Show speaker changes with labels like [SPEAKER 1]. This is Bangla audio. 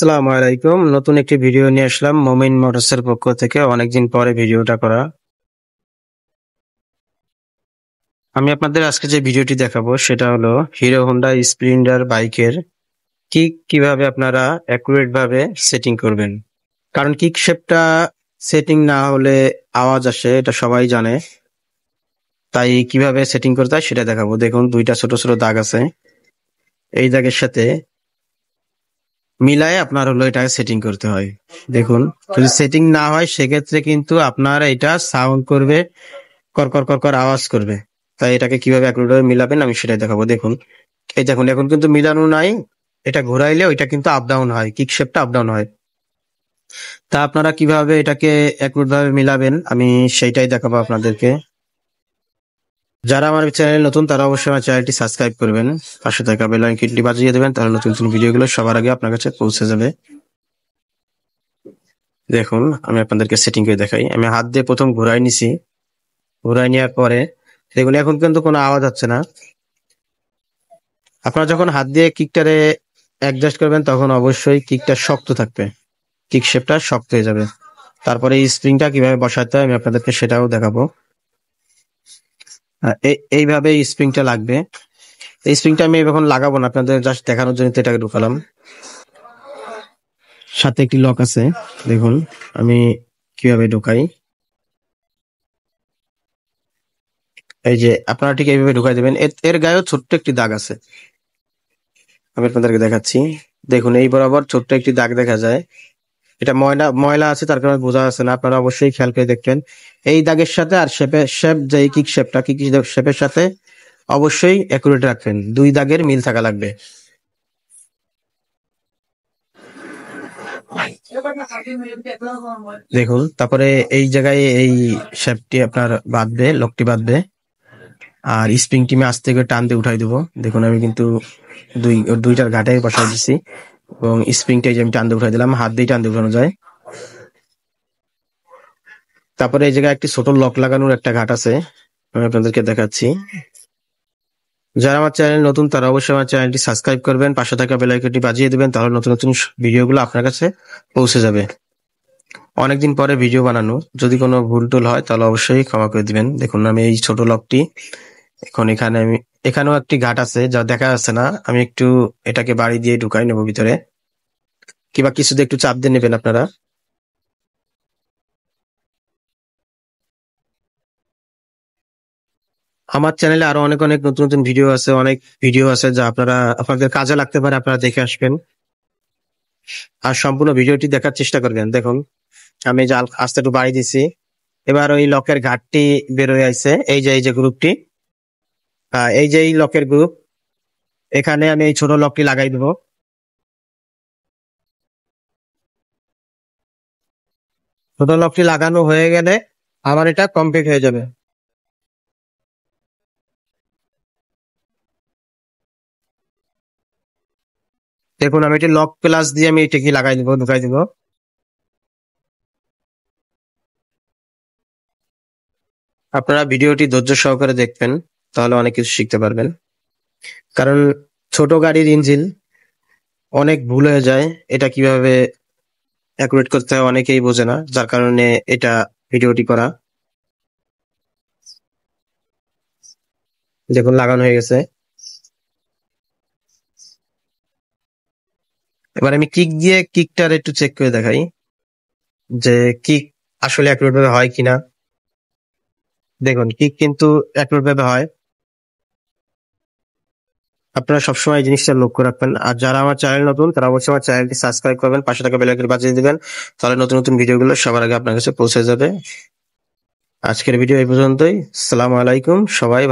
[SPEAKER 1] আসসালামু আলাইকুম। নতুন একটি ভিডিও নিয়ে আসলাম মোমিন মোটরসের পক্ষ থেকে। অনেকদিন পরে ভিডিওটা করা। আমি আপনাদের আজকে যে ভিডিওটি দেখাবো সেটা হলো হিরো হোন্ডা স্প্লেন্ডার বাইকের কিভাবে আপনারা অ্যাকুরেট ভাবে সেটিং করবেন। কারণ কিক শেপটা সেটিং না হলে আওয়াজ আসে, এটা সবাই জানে। তাই কিভাবে সেটিং করতে হয় সেটা দেখাবো। দেখুন, দুইটা ছোট ছোট দাগ আছে। এই দাগের সাথে মিলায়ে আপনার হলো এটাকে সেটিং করতে হয়। দেখুন, যদি সেটিং না হয় সেক্ষেত্রে কিন্তু আপনার এটা সাউন্ড করবে, কর কর কর কর আওয়াজ করবে। তাই এটাকে কিভাবে একভাবে মিলাবেন আমি সেটাই দেখাবো। দেখুন, এই দেখুন এখন কিন্তু মিলানো নাই। এটা ঘোরাইলে ওইটা কিন্তু আপ ডাউন হয়, কিক শেপটা আপ ডাউন হয়। তা আপনারা কিভাবে এটাকে একরূপ ভাবে মিলাবেন আমি সেইটাই দেখাবো আপনাদেরকে। যারা আমার চ্যানেল নতুন তারা অবশ্যই আমার চ্যানেলটি সাবস্ক্রাইব করবেন, পাশে থাকা বেল আইকনটি বাজিয়ে দেবেন, তাহলে নতুন নতুন ভিডিওগুলো সবার আগে আপনার কাছে পৌঁছে যাবে। দেখুন, আমি আপনাদেরকে সেটিং করে দেখাই। আমি হাত দিয়ে প্রথম ঘুরাই নিছি, ঘুরাই নেওয়ার পরে দেখুন এখন কিন্তু কোনো আওয়াজ হচ্ছে না। আপনারা যখন হাত দিয়ে কিকটারে অ্যাডজাস্ট করবেন তখন অবশ্যই কিকটা শক্ত থাকবে, কিক শেপটা শক্ত হয়ে যাবে। তারপরে এই স্প্রিংটা কিভাবে বসাতে হয় আমি আপনাদেরকে সেটাও দেখাবো। এইভাবে স্প্রিংটা লাগবে। এই স্প্রিংটা আমি এখন লাগাবো না, আপনাদের জাস্ট দেখানোর জন্য এটাকে ঢুকালাম। সাথে একটি লক আছে, দেখুন আমি কিভাবে ঢুকাই। এই যে আপনারা ঠিক এইভাবে ঢুকাই দেবেন। এর গায়েও ছোট্ট একটি দাগ আছে, আমি আপনাদেরকে দেখাচ্ছি। দেখুন, এই বরাবর ছোট্ট একটি দাগ দেখা যায়। এটা ময়লা ময়লা আছে, তার কারণে বোঝা যাচ্ছে না। আপনারা অবশ্যই খেয়াল করে দেখবেন এই দাগের সাথে আর শেপ যে কিক শেপটা, কিক শেপের সাথে অবশ্যই অ্যাকুরেট রাখবেন। দুই দাগের মিল থাকা লাগবে। দেখুন, তারপরে এই জায়গায় এই শেপটি আপনার বাঁধবে, লকটি বাঁধবে। আর স্প্রিং টিমে আস্তে করে টান দিয়ে উঠাই দেবো। দেখুন, আমি কিন্তু দুইটার ঘাটে বসাই দিচ্ছি এবং স্প্রিংটা যে আমি টান দিয়ে উঠাই দিলাম, হাত দিয়ে টান দিয়ে উঠানো যায়। তারপরে এই জায়গায় একটি ছোট লক লাগানোর একটা ঘাট আছে, আমি আপনাদেরকে দেখাচ্ছি। যারা আমার চ্যানেল নতুন তারা অবশ্যই আমার চ্যানেলটি সাবস্ক্রাইব করবেন, পাশে থাকা বেল আইকনটি বাজিয়ে দেবেন, তাহলে নতুন নতুন ভিডিওগুলো আপনার কাছে পৌঁছে যাবে। অনেকদিন পরে ভিডিও বানানো, যদি কোনো ভুল টুল হয় তাহলে অবশ্যই ক্ষমা করে দিবেন। দেখুন, আমি এই ছোট লকটি এখন এখানে এখানেও একটি ঘাট আছে যা দেখা যাচ্ছে না, আমি একটু এটাকে বাড়ি দিয়ে ঢুকাই নেবো ভিতরে, কিংবা কিছু দিয়ে একটু চাপ দিয়ে নেবেন আপনারা। আমার চ্যানেলে আরো অনেক অনেক নতুন নতুন ভিডিও আছে, অনেক ভিডিও আছে যা আপনাদের কাজে লাগতে পারে, আপনারা দেখে আসবেন। আর সম্পূর্ণ ভিডিওটি দেখার চেষ্টা করবেন। দেখুন, আমি যে আস্তে একটু বাড়ি দিছি, এবার ওই লকের ঘাটটি বের হয়ে আসছে। এই যে গ্রুপটি, এই যে এই লকের গ্রুপ, এখানে আমি এই ছোট লকটি লাগাই দেবো। ছোট লকটি লাগানো হয়ে গেলে আমার এটা কমপ্লিট হয়ে যাবে। দেখুন, আমি এটি লক প্লাস দিয়ে আমি এটাকে লাগাই দিব, ঢুকাই দিব। আপনারা ভিডিওটি ধৈর্য সহকারে দেখবেন, তাহলে অনেক কিছু শিখতে পারবেন। কারণ ছোট গাড়ির ইঞ্জিন অনেক ভুল হয়ে যায়, এটা কিভাবে অ্যাকুরেট করতে হয় অনেকেই বোঝে না, যার কারণে এটা ভিডিওটি করা। দেখুন, লাগানো হয়ে গেছে। এবার আমি কিক দিয়ে কিকটার একটু চেক করে দেখাই যে কিক আসলে অ্যাকুরেট ভাবে হয় কিনা। দেখুন, কিক কিন্তু অ্যাকুরেট ভাবে হয়। আপনারা সবসময় এই জিনিসটা লক্ষ্য রাখবেন। আর যারা আমার চ্যানেল নতুন তারা অবশ্যই আমার চ্যানেলটি সাবস্ক্রাইব করবেন, পাশে থাকা বেল আইকন বাজিয়ে দিবেন, তাহলে নতুন নতুন ভিডিওগুলো সবার আগে আপনার কাছে পৌঁছে যাবে। আজকের ভিডিও এই পর্যন্তই। আসসালামু আলাইকুম, সবাই